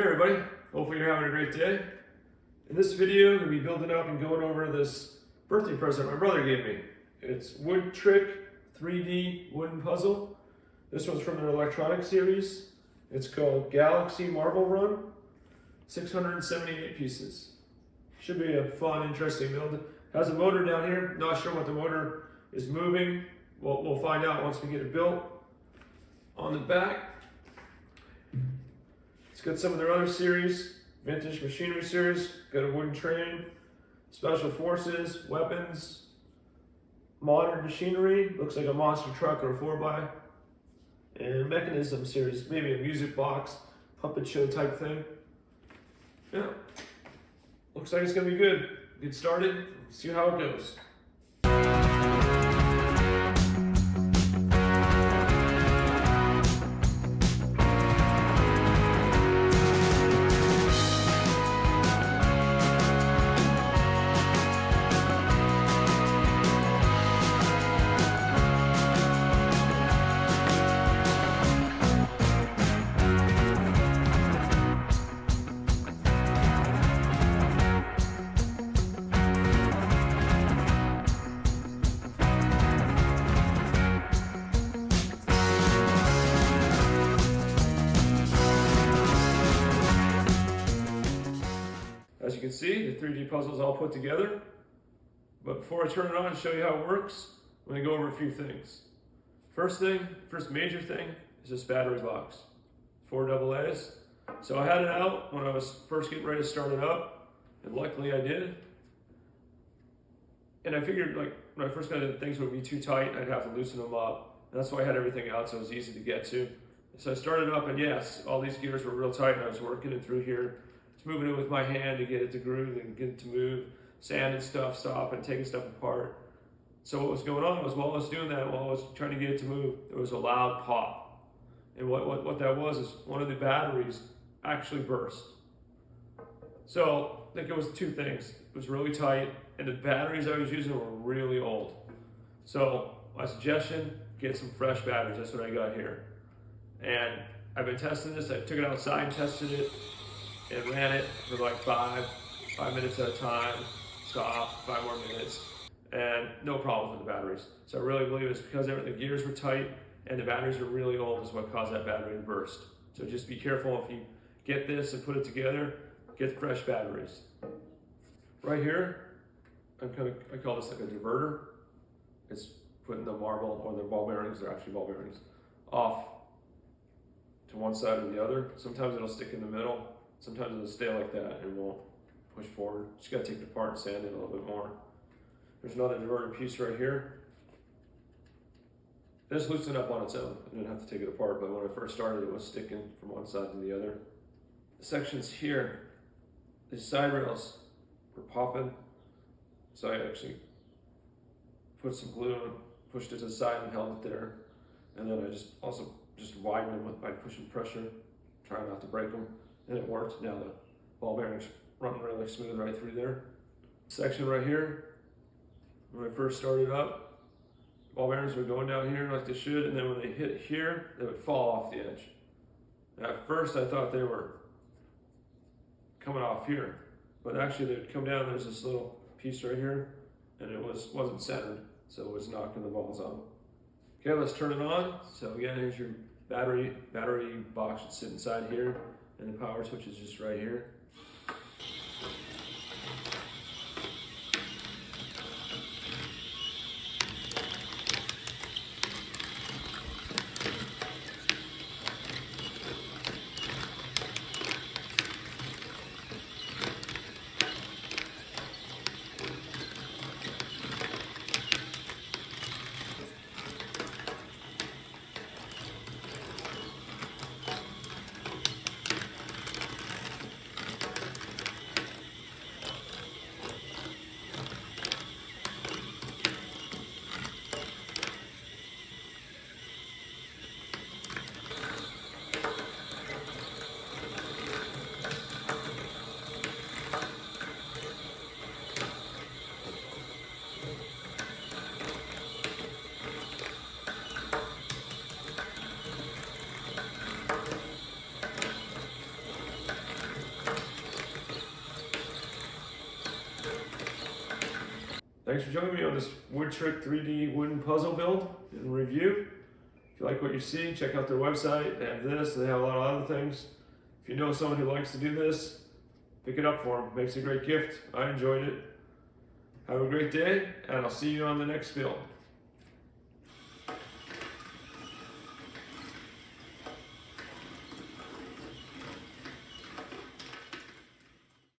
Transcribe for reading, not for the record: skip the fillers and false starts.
Hey everybody, hopefully you're having a great day. In this video, I'm going to be building up and going over this birthday present my brother gave me. It's Woodtrick 3D wooden puzzle. This one's from their electronic series. It's called Galaxy Marble Run, 678 pieces. Should be a fun, interesting build. Has a motor down here. Not sure what the motor is moving. We'll find out once we get it built. On the back, it's got some of their other series, vintage machinery series, got a wooden train, special forces, weapons, modern machinery, looks like a monster truck or a 4x, and mechanism series, maybe a music box, puppet show type thing. Yeah, looks like it's gonna be good. Get started, see how it goes. As you can see, the 3D puzzle is all put together. But before I turn it on and show you how it works, I'm going to go over a few things. First major thing is this battery box. 4 AA's. So I had it out when I was first getting ready to start it up, and luckily I did. And I figured like when I first got it, things would be too tight, I'd have to loosen them up. And that's why I had everything out so it was easy to get to. So I started up, and yes, all these gears were real tight, and I was working it through here. Moving it with my hand to get it to groove and get it to move, sanding stuff, stopping, taking stuff apart. So what was going on was while I was doing that, while I was trying to get it to move, there was a loud pop. And what that was is one of the batteries actually burst. So I think it was two things. It was really tight, and the batteries I was using were really old. So my suggestion, get some fresh batteries. That's what I got here. And I've been testing this. I took it outside and tested it. And ran it for like five minutes at a time, stopped, 5 more minutes, and no problems with the batteries. So I really believe it's because the gears were tight and the batteries were really old is what caused that battery to burst. So just be careful if you get this and put it together, get fresh batteries. Right here, I call this like a diverter. It's putting the marble or the ball bearings, they're actually ball bearings, off to one side or the other. Sometimes it'll stick in the middle. Sometimes it'll stay like that and won't push forward. Just gotta take it apart and sand it a little bit more. There's another diverter piece right here. This loosened up on its own. I didn't have to take it apart, but when I first started, it was sticking from one side to the other. The sections here, these side rails were popping. So I actually put some glue and pushed it to the side and held it there. And then I just widened them by pushing pressure, trying not to break them. And it worked. Now the ball bearings run really smooth right through there. Section right here, when I first started up, ball bearings were going down here like they should, and then when they hit here, they would fall off the edge. And at first I thought they were coming off here, but actually they'd come down, there's this little piece right here, and it wasn't centered, so it was knocking the balls out. Okay, let's turn it on. So again, here's your battery box should sit inside here. And the power switch is just right here. Thanks for joining me on this Woodtrick 3D wooden puzzle build and review. If you like what you see, check out their website. They have this, they have a lot of other things. If you know someone who likes to do this, pick it up for them. Makes a great gift. I enjoyed it. Have a great day, and I'll see you on the next build.